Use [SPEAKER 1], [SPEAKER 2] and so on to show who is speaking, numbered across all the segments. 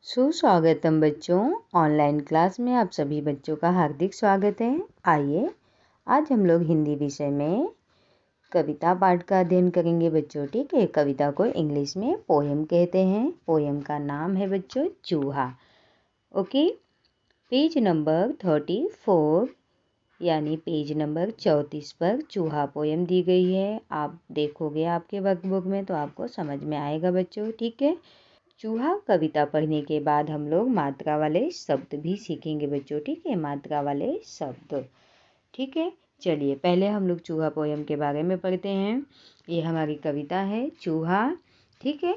[SPEAKER 1] सुस्वागतम बच्चों, online class में आप सभी बच्चों का हार्दिक स्वागत है। आइए आज हम लोग हिंदी विषय में कविता पाठ का अध्ययन करेंगे बच्चों। ठीक है, कविता को इंग्लिश में पोएम कहते हैं। पोएम का नाम है बच्चों चूहा। ओके, पेज नंबर 34 यानी पेज नंबर 34 पर चूहा पोएम दी गई है। आप देखोगे आपके वर्कबुक में तो आपको समझ में आएगा बच्चों। ठीक है, चूहा कविता पढ़ने के बाद हम लोग मात्रा वाले शब्द भी सीखेंगे बच्चों। ठीक है, मात्रा वाले शब्द। ठीक है, चलिए पहले हम लोग चूहा पोयम के बारे में पढ़ते हैं। ये हमारी कविता है चूहा। ठीक है,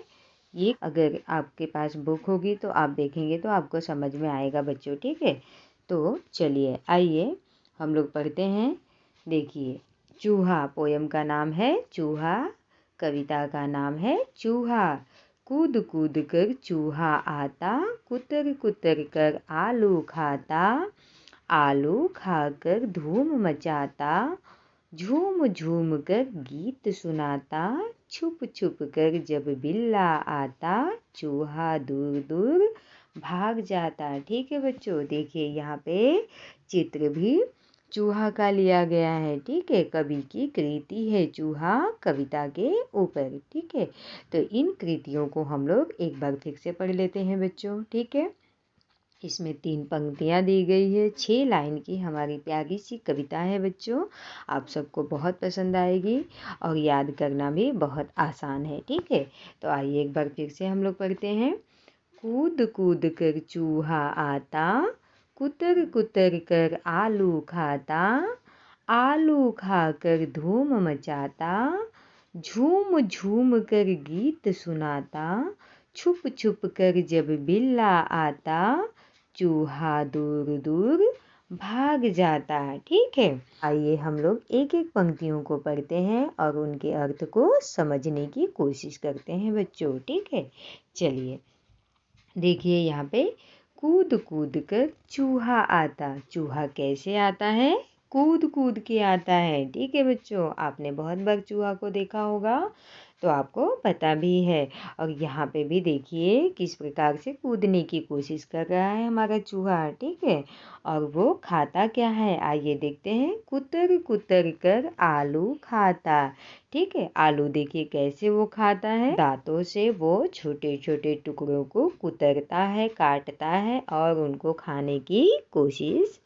[SPEAKER 1] ये अगर आपके पास बुक होगी तो आप देखेंगे तो आपको समझ में आएगा बच्चों। ठीक है, तो चलिए आइए हम लोग पढ़ते हैं। देखिए, चूहा पोयम का नाम है चूहा, कविता का नाम है चूहा। कूद कूद कर चूहा आता, कुतर कुतर कर आलू खाता। आलू खाकर धूम मचाता, झूम झूम कर गीत सुनाता। छुप छुप कर जब बिल्ला आता, चूहा दूर दूर भाग जाता। ठीक है बच्चों, देखिए यहाँ पे चित्र भी चूहा का लिया गया है। ठीक है, कवि की कृति है चूहा कविता के ऊपर। ठीक है, तो इन कृतियों को हम लोग एक बार फिर से पढ़ लेते हैं बच्चों। ठीक है, इसमें 3 पंक्तियाँ दी गई है। 6 लाइन की हमारी प्यारी सी कविता है बच्चों। आप सबको बहुत पसंद आएगी और याद करना भी बहुत आसान है। ठीक है, तो आइए एक बार फिर से हम लोग पढ़ते हैं। कूद कूद कर चूहा आता, कुतर कुतर कर आलू खाता। आलू खाकर धूम मचाता, झूम झूम कर गीत सुनाता। छुप छुप कर जब बिल्ला आता, चूहा दूर दूर भाग जाता। ठीक है, आइए हम लोग एक एक पंक्तियों को पढ़ते हैं और उनके अर्थ को समझने की कोशिश करते हैं बच्चों। ठीक है, चलिए देखिए यहाँ पे कूद कूद कर चूहा आता। चूहा कैसे आता है? कूद कूद के आता है। ठीक है बच्चों, आपने बहुत बार चूहा को देखा होगा तो आपको पता भी है। और यहाँ पे भी देखिए किस प्रकार से कूदने की कोशिश कर रहा है हमारा चूहा। ठीक है, और वो खाता क्या है आइए देखते हैं। कुतर कुतर कर आलू खाता। ठीक है, आलू देखिए कैसे वो खाता है। दांतों से वो छोटे छोटे टुकड़ों को कुतरता है, काटता है और उनको खाने की कोशिश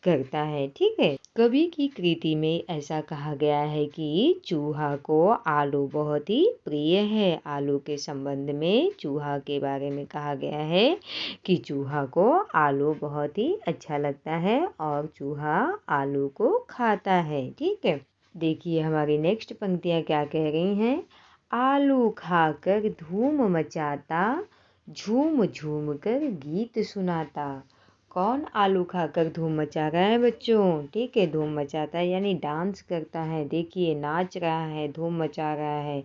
[SPEAKER 1] करता है। ठीक है, कवि की कृति में ऐसा कहा गया है कि चूहा को आलू बहुत ही प्रिय है। आलू के संबंध में चूहा के बारे में कहा गया है कि चूहा को आलू बहुत ही अच्छा लगता है और चूहा आलू को खाता है। ठीक है, देखिए हमारी नेक्स्ट पंक्तियाँ क्या कह रही हैं। आलू खाकर धूम मचाता, झूम झूम कर गीत सुनाता। कौन आलू खाकर धूम मचा रहा है बच्चों? ठीक है, धूम मचाता है यानी डांस करता है। देखिए नाच रहा है, धूम मचा रहा है।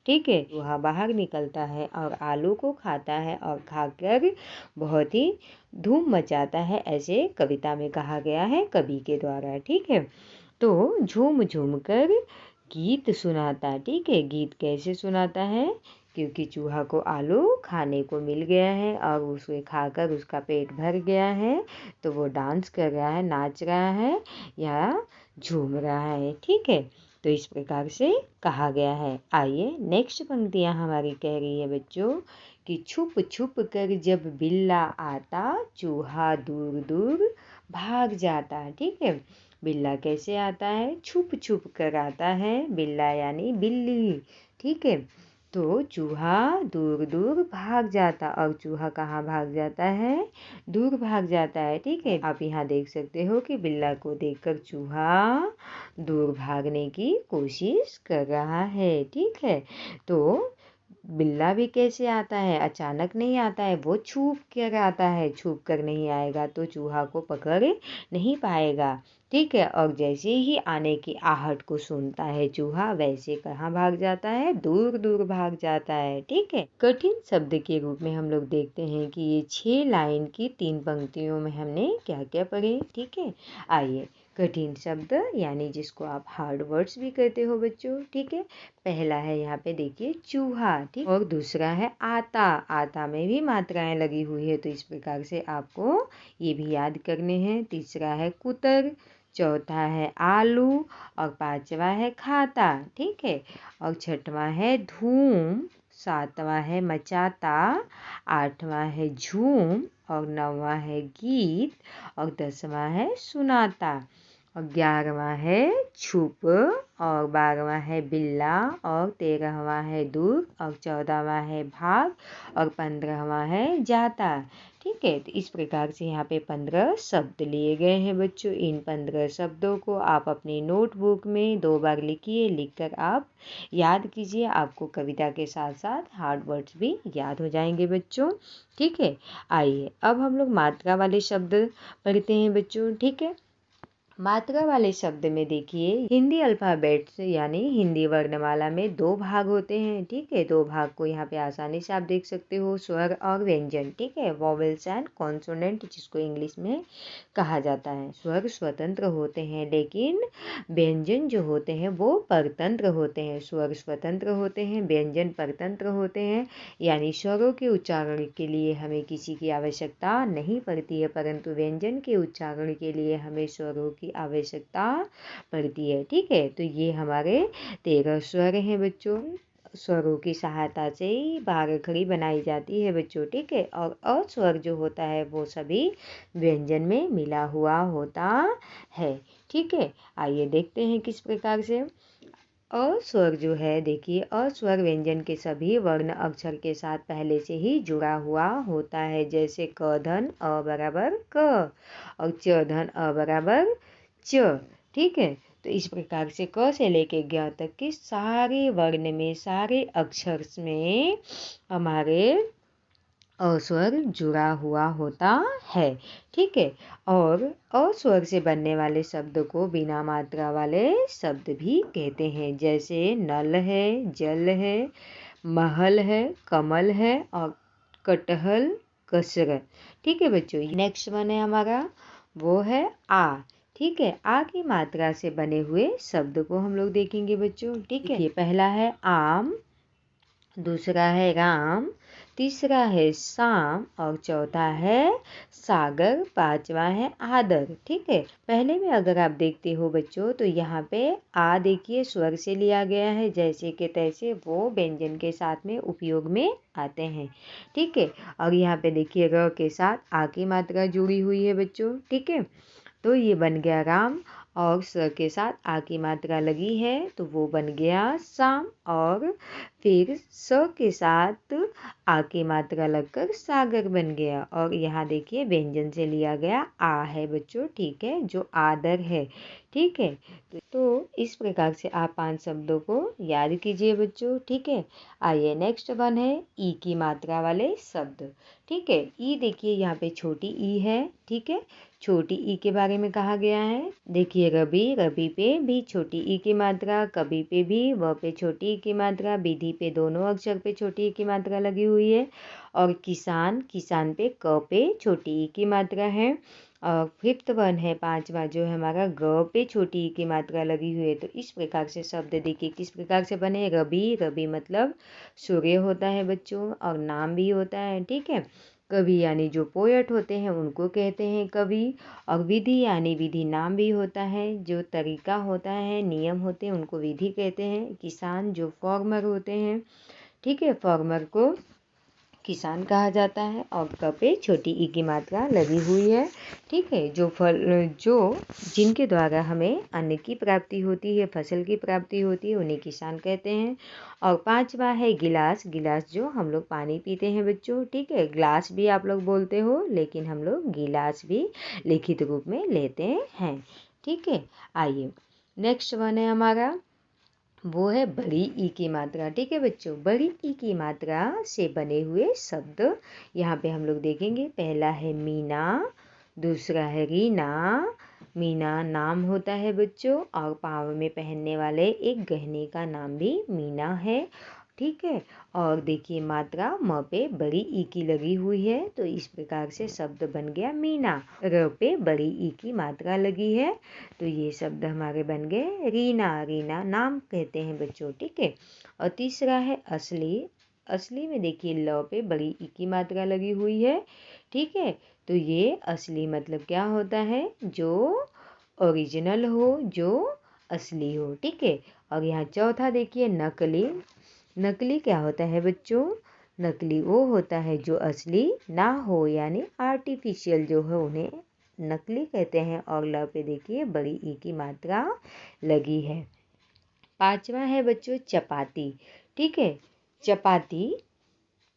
[SPEAKER 1] ठीक है, चूहा बाहर निकलता है और आलू को खाता है और खाकर बहुत ही धूम मचाता है, ऐसे कविता में कहा गया है कवि के द्वारा। ठीक है, तो झूम झूम कर गीत सुनाता। ठीक है, गीत कैसे सुनाता है? क्योंकि चूहा को आलू खाने को मिल गया है और उसे खाकर उसका पेट भर गया है, तो वो डांस कर रहा है, नाच रहा है या झूम रहा है। ठीक है, तो इस प्रकार से कहा गया है। आइए नेक्स्ट पंक्तियाँ हमारी कह रही है बच्चों कि छुप छुप कर जब बिल्ला आता, चूहा दूर दूर भाग जाता। ठीक है, बिल्ला कैसे आता है? छुप छुप कर आता है, बिल्ला यानी बिल्ली। ठीक है, तो चूहा दूर दूर भाग जाता और चूहा कहाँ भाग जाता है? दूर भाग जाता है। ठीक है, आप यहाँ देख सकते हो कि बिल्ला को देखकर चूहा दूर भागने की कोशिश कर रहा है। ठीक है, तो बिल्ला भी कैसे आता है? अचानक नहीं आता है, वो छुप कर आता है। छुप कर नहीं आएगा तो चूहा को पकड़ नहीं पाएगा। ठीक है, और जैसे ही आने की आहट को सुनता है चूहा, वैसे कहाँ भाग जाता है? दूर दूर भाग जाता है। ठीक है, कठिन शब्द के रूप में हम लोग देखते हैं कि ये 6 लाइन की 3 पंक्तियों में हमने क्या क्या पढ़े। ठीक है, आइए कठिन शब्द यानी जिसको आप हार्ड वर्ड्स भी कहते हो बच्चों, ठीक है। पहला है यहाँ पे देखिए चूहा, ठीक, और दूसरा है आता। आता में भी मात्राएं लगी हुई है, तो इस प्रकार से आपको ये भी याद करने हैं। तीसरा है कुतर, चौथा है आलू और पांचवा है खाता, ठीक है। और छठवां है धूम, सातवां है मचाता, आठवां है झूम और नौवां है गीत और 10वां है सुनाता और 11वां है छुप और 12वां है बिल्ला और 13वां है दूर और 14वां है भाग और 15वां है जाता, ठीक है। तो इस प्रकार से यहाँ पे 15 शब्द लिए गए हैं बच्चों। इन 15 शब्दों को आप अपनी नोटबुक में 2 बार लिखिए, लिखकर आप याद कीजिए। आपको कविता के साथ साथ हार्ड वर्ड्स भी याद हो जाएंगे बच्चों, ठीक है। आइए अब हम लोग मात्रा वाले शब्द पढ़ते हैं बच्चों, ठीक है। मात्रा वाले शब्द में देखिए हिंदी अल्फ़ाबेट यानी हिंदी वर्णमाला में 2 भाग होते हैं, ठीक है। 2 भाग को यहाँ पे आसानी से आप देख सकते हो, स्वर और व्यंजन, ठीक है। वॉवेल्स एंड कॉन्सोनेंट जिसको इंग्लिश में कहा जाता है। स्वर स्वतंत्र होते हैं लेकिन व्यंजन जो होते हैं वो परतंत्र होते हैं। स्वर स्वतंत्र होते हैं, व्यंजन परतंत्र होते हैं, यानी स्वरों के उच्चारण के लिए हमें किसी की आवश्यकता नहीं पड़ती है, परंतु व्यंजन के उच्चारण के लिए हमें स्वरों की आवश्यकता पड़ती है, ठीक है। तो ये हमारे 13 स्वर हैं बच्चों। स्वरों की सहायता से ही बारहखड़ी बनाई जाती है बच्चों, ठीक है। और अस्वर जो होता है वो सभी व्यंजन में मिला हुआ होता है, ठीक है। आइए देखते हैं किस प्रकार से। अस्वर जो है देखिए, अस्वर व्यंजन के सभी वर्ण अक्षर के साथ पहले से ही जुड़ा हुआ होता है, जैसे क धन अ बराबर क और च धन अ बराबर च, ठीक है। तो इस प्रकार से क से लेके ज्ञ तक के सारे वर्ण में, सारे अक्षर में हमारे अस्वर जुड़ा हुआ होता है, ठीक है। और अस्वर से बनने वाले शब्द को बिना मात्रा वाले शब्द भी कहते हैं, जैसे नल है, जल है, महल है, कमल है और कटहल, कसरत, ठीक है बच्चों। नेक्स्ट वन है हमारा, वो है आ, ठीक है। आ की मात्रा से बने हुए शब्द को हम लोग देखेंगे बच्चों, ठीक है। पहला है आम, दूसरा है राम, तीसरा है शाम और चौथा है सागर, पांचवा है आदर, ठीक है। पहले में अगर आप देखते हो बच्चों तो यहाँ पे आ देखिए स्वर से लिया गया है, जैसे कि तैसे वो व्यंजन के साथ में उपयोग में आते हैं, ठीक है। और यहाँ पे देखिए र के साथ आ की मात्रा जुड़ी हुई है बच्चों, ठीक है। तो ये बन गया राम और स के साथ आ की मात्रा लगी है तो वो बन गया शाम, और फिर स के साथ आ की मात्रा लगकर सागर बन गया। और यहाँ देखिए व्यंजन से लिया गया आ है बच्चों, ठीक है, जो आदर है, ठीक है। तो इस प्रकार से आप 5 शब्दों को याद कीजिए बच्चों, ठीक है। आइए नेक्स्ट वन है ई की मात्रा वाले शब्द, ठीक है। ई देखिए यहाँ पे छोटी ई है, ठीक है। छोटी ई के बारे में कहा गया है, देखिए रवि, रवि पे भी छोटी ई की मात्रा, कवि पे भी व पे छोटी ई की मात्रा, विधि पे दोनों अक्षर पे छोटी ई की मात्रा लगी हुई है, और किसान, किसान पे क पे छोटी ई की मात्रा है। और फिफ्थ वन है पांचवा जो है हमारा ग पे छोटी ई की मात्रा लगी हुई है। तो इस प्रकार से शब्द देखिए किस प्रकार से बने। रवि, रवि मतलब सूर्य होता है बच्चों और नाम भी होता है, ठीक है। कवि यानी जो पोएट होते हैं उनको कहते हैं कवि, और विधि यानी विधि नाम भी होता है, जो तरीका होता है, नियम होते हैं उनको विधि कहते हैं। किसान जो फार्मर होते हैं, ठीक है, फार्मर को किसान कहा जाता है। और क पे छोटी ई की मात्रा लगी हुई है, ठीक है। जो फल जो जिनके द्वारा हमें अन्न की प्राप्ति होती है, फसल की प्राप्ति होती है, उन्हें किसान कहते हैं। और पांचवा है गिलास, गिलास जो हम लोग पानी पीते हैं बच्चों, ठीक है। ग्लास भी आप लोग बोलते हो लेकिन हम लोग गिलास भी लिखित रूप में लेते हैं, ठीक है। आइए नेक्स्ट वन है हमारा, वो है बड़ी ई की मात्रा, ठीक है बच्चों। बड़ी ई की मात्रा से बने हुए शब्द यहाँ पे हम लोग देखेंगे। पहला है मीना, दूसरा है रीना। मीना नाम होता है बच्चों, और पाँव में पहनने वाले एक गहने का नाम भी मीना है। ठीक है। और देखिए मात्रा म पे बड़ी ई की लगी हुई है, तो इस प्रकार से शब्द बन गया मीना। र पे बड़ी ई की मात्रा लगी है, तो ये शब्द हमारे बन गए रीना। रीना नाम कहते हैं बच्चों, ठीक है। और तीसरा है असली। असली में देखिए ल पे बड़ी ई की मात्रा लगी हुई है, ठीक है। तो ये असली मतलब क्या होता है, जो ओरिजिनल हो, जो असली हो, ठीक है। और यहाँ चौथा देखिए नकली। नकली क्या होता है बच्चों, नकली वो होता है जो असली ना हो, यानी आर्टिफिशियल जो है उन्हें नकली कहते हैं। और ल पे देखिए बड़ी ई की मात्रा लगी है। पांचवा है बच्चों चपाती, ठीक है। चपाती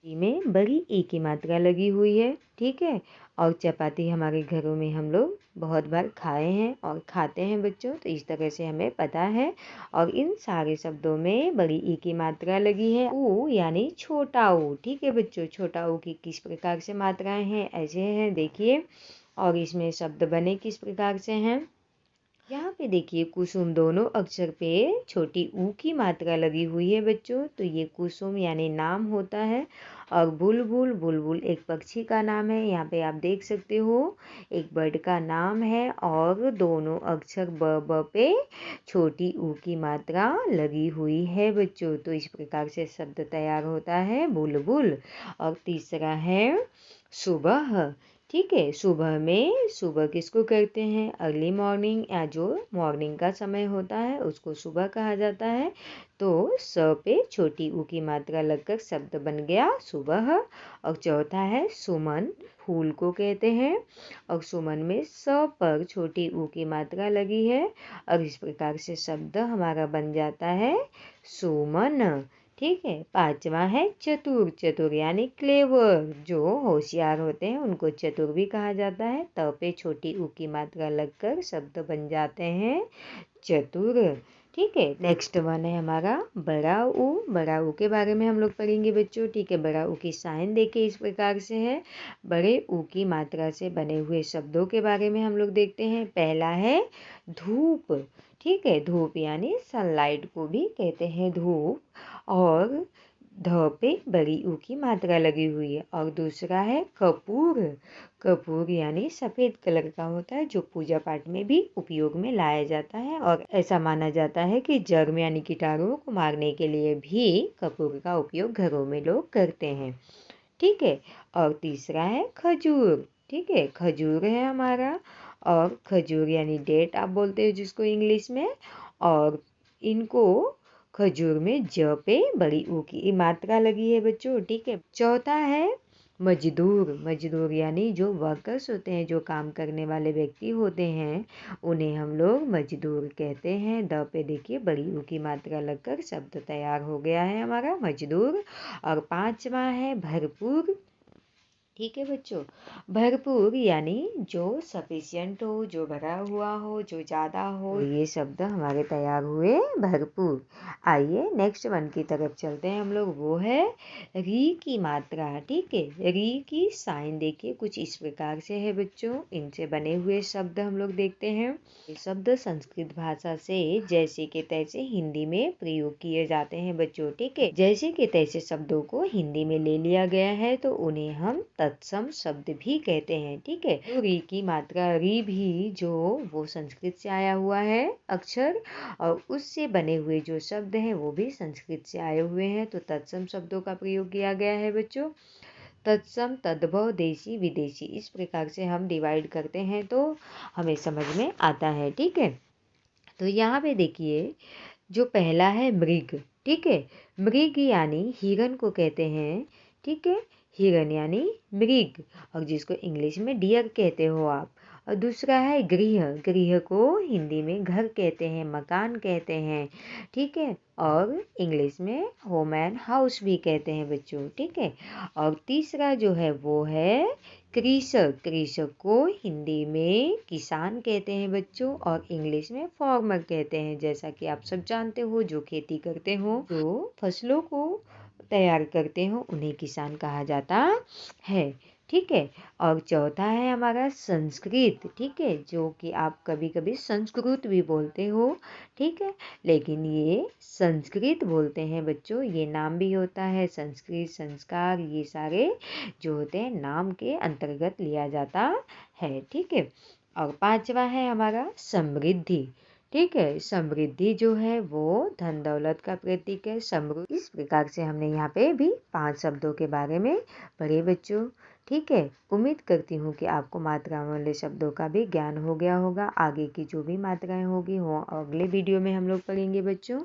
[SPEAKER 1] में बड़ी ई की मात्रा लगी हुई है, ठीक है। और चपाती हमारे घरों में हम लोग बहुत बार खाए हैं और खाते हैं बच्चों, तो इस तरह से हमें पता है। और इन सारे शब्दों में बड़ी ई की मात्रा लगी है। ऊ यानी छोटा ऊ, ठीक है बच्चों। छोटा ऊ की किस प्रकार से मात्राएं हैं, ऐसे हैं देखिए। और इसमें शब्द बने किस प्रकार से हैं, यहाँ पे देखिए कुसुम दोनों अक्षर पे छोटी ऊ की मात्रा लगी हुई है बच्चों, तो ये कुसुम यानी नाम होता है। और बुलबुल, बुलबुल एक पक्षी का नाम है, यहाँ पे आप देख सकते हो एक बर्ड का नाम है। और दोनों अक्षर ब पे छोटी ऊ की मात्रा लगी हुई है बच्चों, तो इस प्रकार से शब्द तैयार होता है बुलबुल। और तीसरा है सुबह, ठीक है। सुबह में, सुबह किसको कहते हैं, अर्ली मॉर्निंग या जो मॉर्निंग का समय होता है उसको सुबह कहा जाता है। तो स पे छोटी ऊ की मात्रा लगकर शब्द बन गया सुबह। और चौथा है सुमन, फूल को कहते हैं। और सुमन में स पर छोटी ऊ की मात्रा लगी है, और इस प्रकार से शब्द हमारा बन जाता है सुमन, ठीक है। पांचवा है चतुर। चतुर यानी क्लेवर, जो होशियार होते हैं उनको चतुर भी कहा जाता है। त पे छोटी ऊ की मात्रा लगकर शब्द बन जाते हैं चतुर, ठीक है। नेक्स्ट वन है हमारा बड़ा ऊ। बड़ा ऊ के बारे में हम लोग पढ़ेंगे बच्चों, ठीक है। बड़ा ऊ की साइन देखिए इस प्रकार से है। बड़े ऊ की मात्रा से बने हुए शब्दों के बारे में हम लोग देखते हैं। पहला है धूप, ठीक है। धूप यानी सनलाइट को भी कहते हैं धूप। और ध पे बड़ी ऊ की मात्रा लगी हुई है। और दूसरा है कपूर। कपूर यानी सफ़ेद कलर का होता है, जो पूजा पाठ में भी उपयोग में लाया जाता है। और ऐसा माना जाता है कि जर्म यानी कीटाणुओं को मारने के लिए भी कपूर का उपयोग घरों में लोग करते हैं, ठीक है। और तीसरा है खजूर, ठीक है। खजूर है हमारा, और खजूर यानी डेट आप बोलते हो जिसको इंग्लिश में। और इनको खजूर में ज पे बड़ी ऊ की मात्रा लगी है बच्चों, ठीक है। चौथा है मजदूर। मजदूर यानी जो वर्कर्स होते हैं, जो काम करने वाले व्यक्ति होते हैं, उन्हें हम लोग मजदूर कहते हैं। द पे देखिए बड़ी ऊ की मात्रा लगकर शब्द तैयार हो गया है हमारा मजदूर। और पांचवा है भरपूर, ठीक है बच्चों। भरपूर यानी जो सफिशिएंट हो, जो भरा हुआ हो, जो ज़्यादा हो, ये शब्द हमारे तैयार हुए भरपूर। आइए नेक्स्ट वन की तरफ चलते हैं हम लोग, वो है री की मात्रा, ठीक है। री की साइन देखिए कुछ इस प्रकार से है बच्चों। इनसे बने हुए शब्द हम लोग देखते हैं। ये शब्द संस्कृत भाषा से जैसे के तैसे हिंदी में प्रयोग किए जाते हैं बच्चों, ठीक है। जैसे के तैसे शब्दों को हिंदी में ले लिया गया है, तो उन्हें हम तत्सम शब्द भी कहते हैं, ठीक है। तो री की मात्रा री भी जो वो संस्कृत से आया हुआ है अक्षर, और उससे बने हुए जो शब्द हैं वो भी संस्कृत से आए हुए हैं, तो तत्सम शब्दों का प्रयोग किया गया है बच्चों। तत्सम, तद्भव, देशी, विदेशी, इस प्रकार से हम डिवाइड करते हैं तो हमें समझ में आता है, ठीक है। तो यहाँ पे देखिए जो पहला है मृग, ठीक है। मृग यानी हिरन को कहते हैं, ठीक है। हिरन यानी मृग, और जिसको इंग्लिश में डियर कहते हो आप। और दूसरा है गृह। गृह को हिंदी में घर कहते हैं, मकान कहते हैं, ठीक है। और इंग्लिश में होम एंड हाउस भी कहते हैं बच्चों, ठीक है। और तीसरा जो है वो है कृषक। कृषक को हिंदी में किसान कहते हैं बच्चों, और इंग्लिश में फार्मर कहते हैं। जैसा कि आप सब जानते हो, जो खेती करते हो, जो फसलों को तैयार करते हो, उन्हें किसान कहा जाता है, ठीक है। और चौथा है हमारा संस्कृत, ठीक है, जो कि आप कभी कभी संस्कृत भी बोलते हो, ठीक है, लेकिन ये संस्कृत बोलते हैं बच्चों। ये नाम भी होता है संस्कृत, संस्कार, ये सारे जो होते हैं नाम के अंतर्गत लिया जाता है, ठीक है। और पांचवा है हमारा समृद्धि, ठीक है। समृद्धि जो है वो धन दौलत का प्रतीक है। समृद्धि, इस प्रकार से हमने यहाँ पे भी 5 शब्दों के बारे में पढ़े बच्चों, ठीक है। उम्मीद करती हूँ कि आपको मात्रा वाले शब्दों का भी ज्ञान हो गया होगा। आगे की जो भी मात्राएं होगी वो अगले वीडियो में हम लोग पढ़ेंगे बच्चों,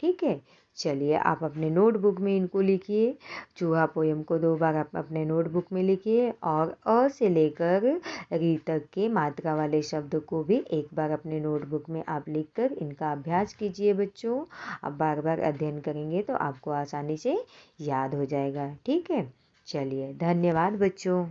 [SPEAKER 1] ठीक है। चलिए आप अपने नोटबुक में इनको लिखिए। चूहा पोयम को 2 बार आप अपने नोटबुक में लिखिए और अ से लेकर री तक के मात्रा वाले शब्द को भी एक बार अपने नोटबुक में आप लिखकर इनका अभ्यास कीजिए बच्चों। आप बार बार अध्ययन करेंगे तो आपको आसानी से याद हो जाएगा, ठीक है। चलिए धन्यवाद बच्चों।